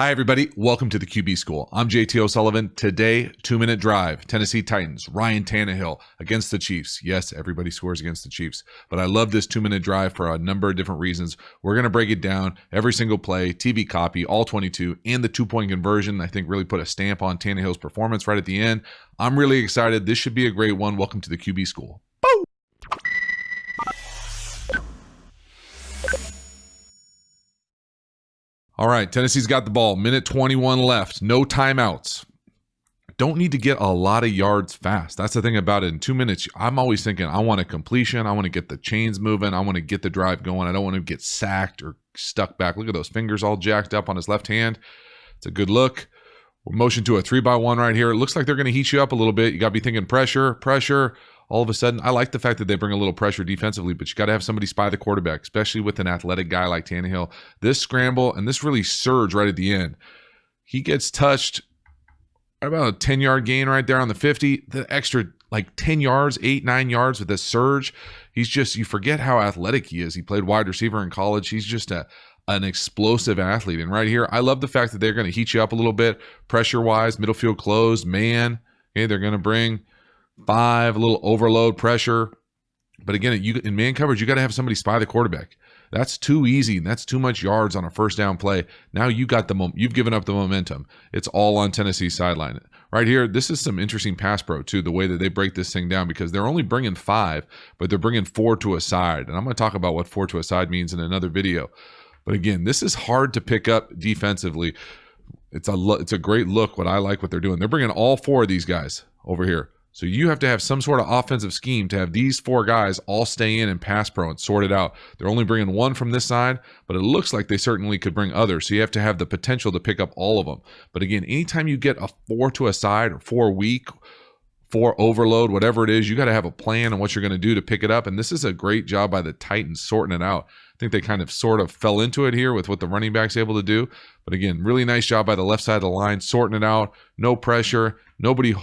Hi, everybody. Welcome to the QB School. I'm JT O'Sullivan. Today, 2-minute drive. Tennessee Titans, Ryan Tannehill against the Chiefs. Yes, everybody scores against the Chiefs, but I love this 2-minute drive for a number of different reasons. We're going to break it down, every single play, TV copy, all 22, and the 2-point conversion. I think really put a stamp on Tannehill's performance right at the end. I'm really excited. This should be a great one. Welcome to the QB School. Boom! All right, Tennessee's got the ball. Minute 21 left. No timeouts. Don't need to get a lot of yards fast. That's the thing about it. In 2 minutes, I'm always thinking, I want a completion. I want to get the chains moving. I want to get the drive going. I don't want to get sacked or stuck back. Look at those fingers all jacked up on his left hand. It's a good look. We're motion to a 3-by-1 right here. It looks like they're going to heat you up a little bit. You got to be thinking pressure. All of a sudden, I like the fact that they bring a little pressure defensively, but you got to have somebody spy the quarterback, especially with an athletic guy like Tannehill. This scramble and this really surge right at the end. He gets touched about a 10-yard gain right there on the 50. The extra like 10 yards, 8-9 yards with this surge. He's just, you forget how athletic he is. He played wide receiver in college. He's just an explosive athlete. And right here, I love the fact that they're going to heat you up a little bit pressure-wise, middle field closed, man. Okay, they're going to bring 5, a little overload pressure. But again, in man coverage, you got to have somebody spy the quarterback. That's too easy. That's too much yards on a first down play. Now you got you've given up the momentum. It's all on Tennessee's sideline. Right here, this is some interesting pass pro too, the way that they break this thing down, because they're only bringing 5, but they're bringing 4 to a side. And I'm going to talk about what 4 to a side means in another video. But again, this is hard to pick up defensively. It's a great look. What they're doing. They're bringing all 4 of these guys over here. So you have to have some sort of offensive scheme to have these 4 guys all stay in and pass pro and sort it out. They're only bringing 1 from this side, but it looks like they certainly could bring others. So you have to have the potential to pick up all of them. But again, anytime you get a 4 to a side or 4 weak, 4 overload, whatever it is, you got to have a plan on what you're going to do to pick it up. And this is a great job by the Titans sorting it out. I think they kind of sort of fell into it here with what the running back's able to do. But again, really nice job by the left side of the line, sorting it out. No pressure, nobody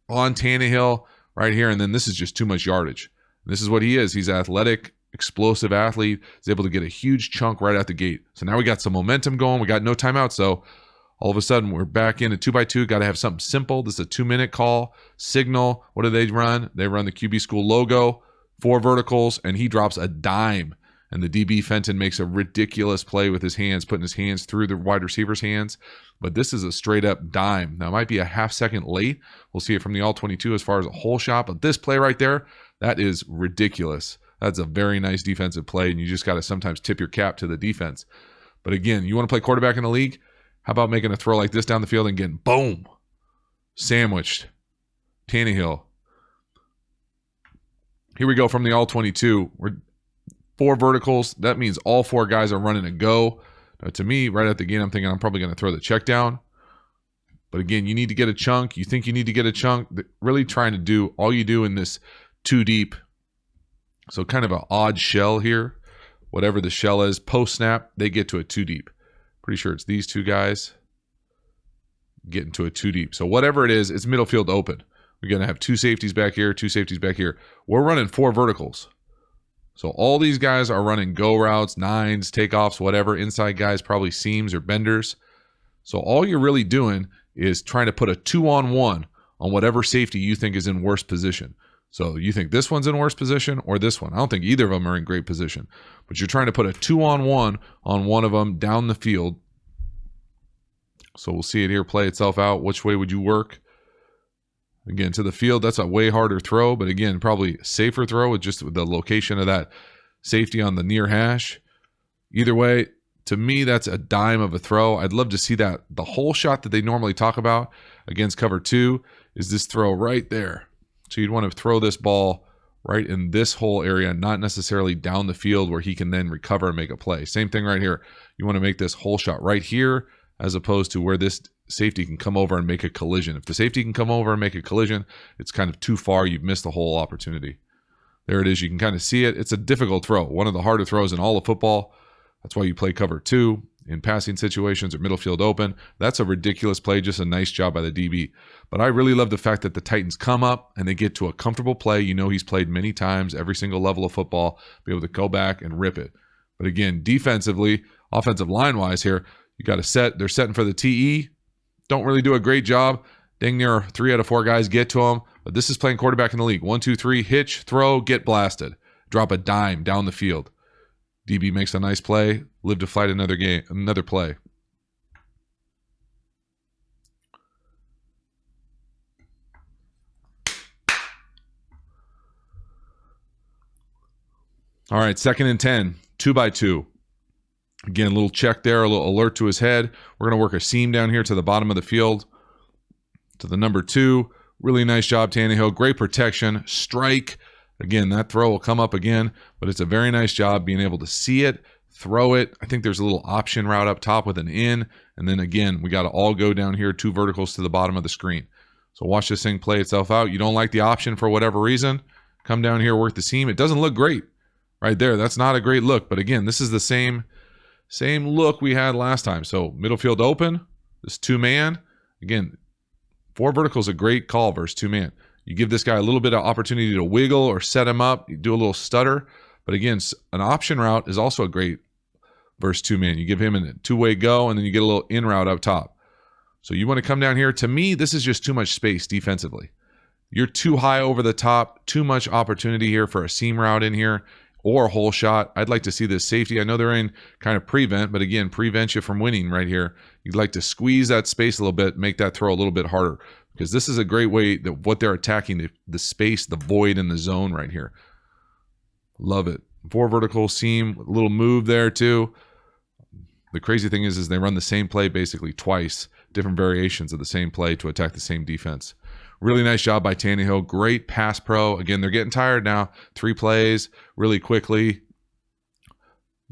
on Tannehill right here, and then this is just too much yardage. This is what he is. He's an athletic, explosive athlete. He's able to get a huge chunk right out the gate. So now we got some momentum going. We got no timeouts, so all of a sudden we're back in a 2x2. Got to have something simple. This is a 2-minute call. Signal. What do they run? They run the QB School logo, 4 verticals, and he drops a dime. And the DB Fenton makes a ridiculous play with his hands, putting his hands through the wide receiver's hands. But this is a straight-up dime. Now, it might be a half second late. We'll see it from the all-22 as far as a whole shot. But this play right there, that is ridiculous. That's a very nice defensive play, and you just got to sometimes tip your cap to the defense. But again, you want to play quarterback in the league? How about making a throw like this down the field and getting, boom, sandwiched. Tannehill. Here we go from the all-22. We're 4 verticals. That means all 4 guys are running a go. Now, to me, right at the gate, I'm thinking I'm probably going to throw the check down. But again, you need to get a chunk. You think you need to get a chunk. Really trying to do all you do in this 2 deep. So kind of an odd shell here. Whatever the shell is, post snap, they get to a 2 deep. Pretty sure it's these 2 guys getting to a 2 deep. So whatever it is, it's middle field open. We're going to have 2 safeties back here, 2 safeties back here. We're running 4 verticals. So all these guys are running go routes, 9s, takeoffs, whatever. Inside guys probably seams or benders. So all you're really doing is trying to put a 2-on-1 on whatever safety you think is in worse position. So you think this one's in worse position or this one. I don't think either of them are in great position. But you're trying to put a 2-on-1 on one of them down the field. So we'll see it here play itself out. Which way would you work? Again, to the field, that's a way harder throw, but again, probably a safer throw with just the location of that safety on the near hash. Either way, to me, that's a dime of a throw. I'd love to see that. The whole shot that they normally talk about against cover 2 is this throw right there. So you'd want to throw this ball right in this whole area, not necessarily down the field where he can then recover and make a play. Same thing right here. You want to make this whole shot right here as opposed to where this safety can come over and make a collision. If the safety can come over and make a collision, it's kind of too far. You've missed the whole opportunity. There it is. You can kind of see it. It's a difficult throw. One of the harder throws in all of football. That's why you play cover 2 in passing situations or middle field open. That's a ridiculous play. Just a nice job by the DB. But I really love the fact that the Titans come up and they get to a comfortable play. You know he's played many times, every single level of football, be able to go back and rip it. But again, defensively, offensive line-wise here, You got to set. They're setting for the TE. Don't really do a great job. Dang near 3 out of 4 guys get to him. But this is playing quarterback in the league. 1, 2, 3, hitch, throw, get blasted. Drop a dime down the field. DB makes a nice play. Live to fight another game, another play. All right, 2nd and 10, 2 by 2. Again, a little check there, a little alert to his head. We're going to work a seam down here to the bottom of the field, to the number 2. Really nice job, Tannehill. Great protection. Strike. Again, that throw will come up again, but it's a very nice job being able to see it, throw it. I think there's a little option route up top with an in, and then again, we got to all go down here, 2 verticals to the bottom of the screen. So watch this thing play itself out. You don't like the option for whatever reason, come down here, work the seam. It doesn't look great right there. That's not a great look, but again, this is the same look we had last time. So middle field open, this 2-man. Again, 4 vertical is a great call versus 2-man. You give this guy a little bit of opportunity to wiggle or set him up. You do a little stutter. But again, an option route is also a great versus 2-man. You give him a 2-way go, and then you get a little in route up top. So you want to come down here. To me, this is just too much space defensively. You're too high over the top. Too much opportunity here for a seam route in here or a hole shot. I'd like to see this safety. I know they're in kind of prevent, but again, prevent you from winning right here. You'd like to squeeze that space a little bit, make that throw a little bit harder, because this is a great way that what they're attacking, the space, the void in the zone right here. Love it. 4 vertical seam, a little move there too. The crazy thing is they run the same play basically twice, different variations of the same play to attack the same defense. Really nice job by Tannehill. Great pass pro. Again, they're getting tired now. 3 plays really quickly.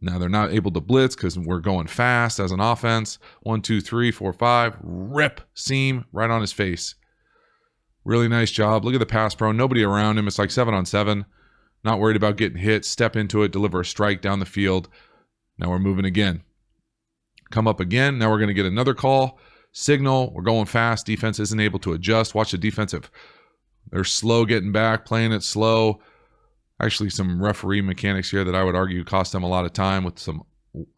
Now they're not able to blitz because we're going fast as an offense. 1, 2, 3, 4, 5. Rip seam right on his face. Really nice job. Look at the pass pro. Nobody around him. It's like 7 on 7. Not worried about getting hit. Step into it. Deliver a strike down the field. Now we're moving again. Come up again. Now we're going to get another call. Signal. We're going fast. Defense isn't able to adjust. Watch the defensive. They're slow getting back, playing it slow. Actually, some referee mechanics here that I would argue cost them a lot of time with some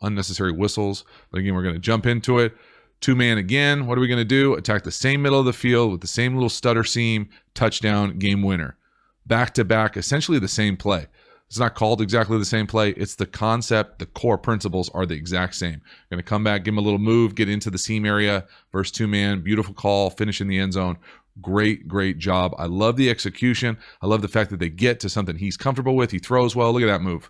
unnecessary whistles. But again, we're going to jump into it. 2-man again. What are we going to do? Attack the same middle of the field with the same little stutter seam. Touchdown, game winner. Back to back, essentially the same play. It's not called exactly the same play. It's the concept, the core principles are the exact same. Going to come back, give him a little move, get into the seam area, versus 2-man. Beautiful call, finish in the end zone. Great, great job. I love the execution. I love the fact that they get to something he's comfortable with. He throws well. Look at that move.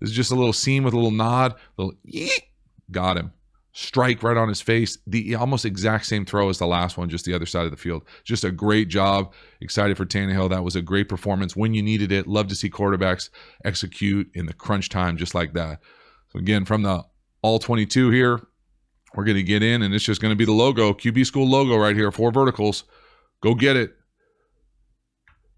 This is just a little seam with a little nod. Little yeet. Got him. Strike right on his face. The almost exact same throw as the last one, just the other side of the field. Just a great job. Excited for Tannehill. That was a great performance when you needed it. Love to see quarterbacks execute in the crunch time just like that. So again, from the all 22 here, we're going to get in, and it's just going to be the logo, QB School logo right here, 4 verticals. Go get it.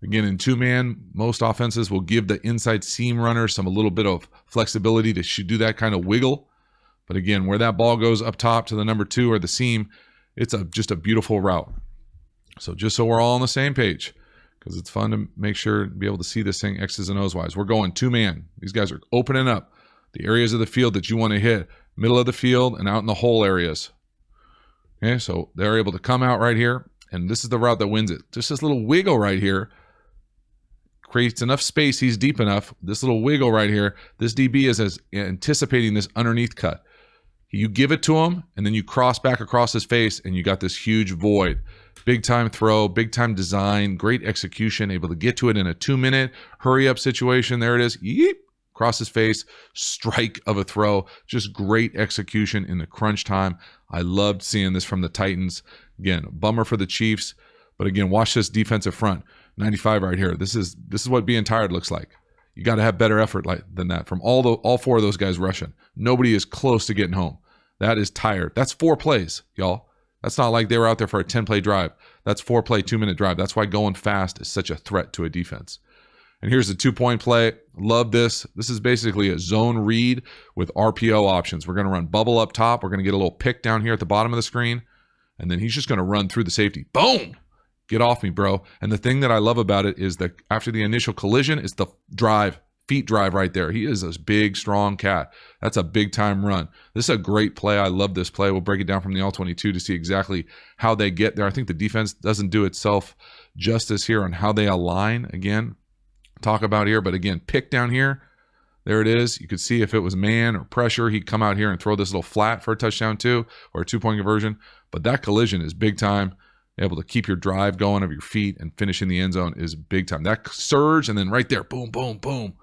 Again, in 2-man, most offenses will give the inside seam runner a little bit of flexibility to do that kind of wiggle. But again, where that ball goes up top to the number 2 or the seam, it's just a beautiful route. So just so we're all on the same page, because it's fun to make sure to be able to see this thing X's and O's wise. We're going 2-man. These guys are opening up the areas of the field that you want to hit, middle of the field and out in the hole areas. Okay, so they're able to come out right here, and this is the route that wins it. Just this little wiggle right here creates enough space. He's deep enough. This little wiggle right here, this DB is anticipating this underneath cut. You give it to him, and then you cross back across his face, and you got this huge void. Big time throw, big time design, great execution, able to get to it in a 2-minute hurry-up situation. There it is. Yeep. Across his face, strike of a throw. Just great execution in the crunch time. I loved seeing this from the Titans. Again, bummer for the Chiefs, but again, watch this defensive front. 95 right here. This is what being tired looks like. You got to have better effort than that from all 4 of those guys rushing. Nobody is close to getting home. That is tired. That's 4 plays, y'all. That's not like they were out there for a 10-play drive. That's 4-play, 2-minute drive. That's why going fast is such a threat to a defense. And here's the 2-point play. Love this. This is basically a zone read with RPO options. We're going to run bubble up top. We're going to get a little pick down here at the bottom of the screen. And then he's just going to run through the safety. Boom! Get off me, bro. And the thing that I love about it is that after the initial collision, it's the drive feet drive right there. He is a big, strong cat. That's a big time run. This is a great play. I love this play. We'll break it down from the All-22 to see exactly how they get there. I think the defense doesn't do itself justice here on how they align. Again, talk about here, but again, pick down here. There it is. You could see if it was man or pressure, he'd come out here and throw this little flat for a touchdown too, or a 2-point conversion. But that collision is big time. Able to keep your drive going of your feet and finish in the end zone is big time. That surge and then right there, boom, boom, boom.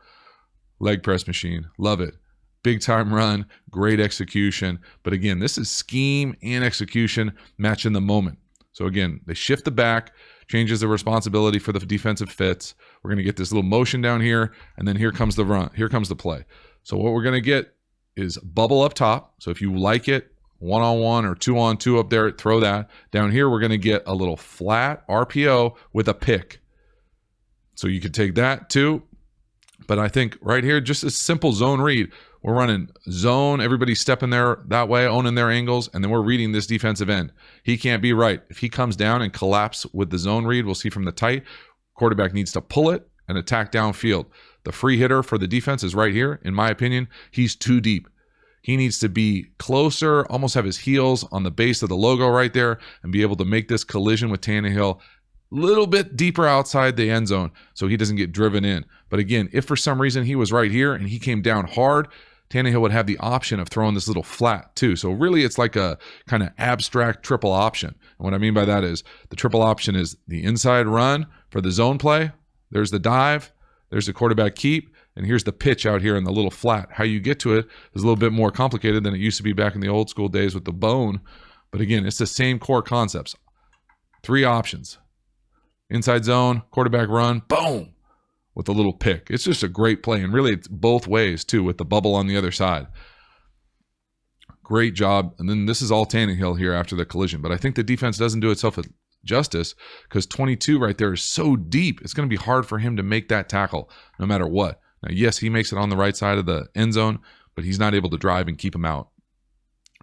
Leg press machine. Love it. Big time run. Great execution. But again, this is scheme and execution matching the moment. So again, they shift the back, changes the responsibility for the defensive fits. We're going to get this little motion down here, and then here comes the run. Here comes the play. So what we're going to get is bubble up top. So if you like it, 1-on-1 or 2-on-2 up there, throw that. Down here, we're going to get a little flat RPO with a pick. So you could take that too. But I think right here, just a simple zone read. We're running zone, everybody's stepping there that way, owning their angles, and then we're reading this defensive end. He can't be right. If he comes down and collapse with the zone read, we'll see from the tight, quarterback needs to pull it and attack downfield. The free hitter for the defense is right here. In my opinion, he's too deep. He needs to be closer, almost have his heels on the base of the logo right there and be able to make this collision with Tannehill a little bit deeper outside the end zone so he doesn't get driven in. But again, if for some reason he was right here and he came down hard, Tannehill would have the option of throwing this little flat too. So really it's like a kind of abstract triple option. And what I mean by that is the triple option is the inside run for the zone play. There's the dive. There's the quarterback keep. And here's the pitch out here in the little flat. How you get to it is a little bit more complicated than it used to be back in the old school days with the bone. But again, it's the same core concepts. 3 options. Inside zone, quarterback run, boom, with a little pick. It's just a great play. And really, it's both ways, too, with the bubble on the other side. Great job. And then this is all Tannehill here after the collision. But I think the defense doesn't do itself justice because 22 right there is so deep. It's going to be hard for him to make that tackle no matter what. Now, yes, he makes it on the right side of the end zone, but he's not able to drive and keep him out.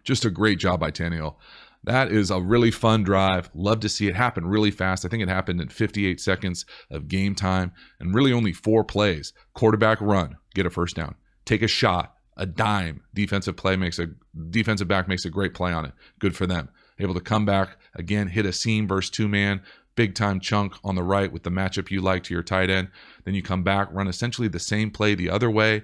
Just a great job by Tannehill. That is a really fun drive. Love to see it happen really fast. I think it happened in 58 seconds of game time and really only 4 plays. Quarterback run, get a first down. Take a shot, a dime. Defensive back makes a great play on it. Good for them. Able to come back, again, hit a seam versus 2-man. Big time chunk on the right with the matchup you like to your tight end. Then you come back, run essentially the same play the other way.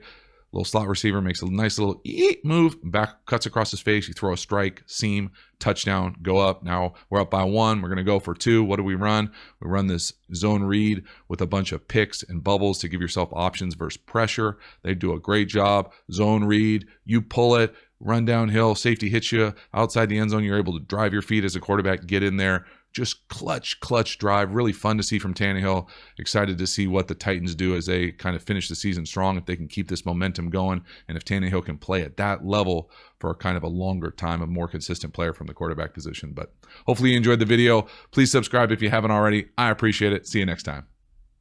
Little slot receiver makes a nice little move, back cuts across his face. You throw a strike, seam, touchdown, go up. Now we're up by 1. We're going to go for 2. What do we run? We run this zone read with a bunch of picks and bubbles to give yourself options versus pressure. They do a great job. Zone read, you pull it, run downhill, safety hits you outside the end zone. You're able to drive your feet as a quarterback, get in there. Just clutch drive. Really fun to see from Tannehill. Excited to see what the Titans do as they kind of finish the season strong, if they can keep this momentum going, and if Tannehill can play at that level for kind of a longer time, a more consistent player from the quarterback position. But hopefully you enjoyed the video. Please subscribe if you haven't already. I appreciate it. See you next time.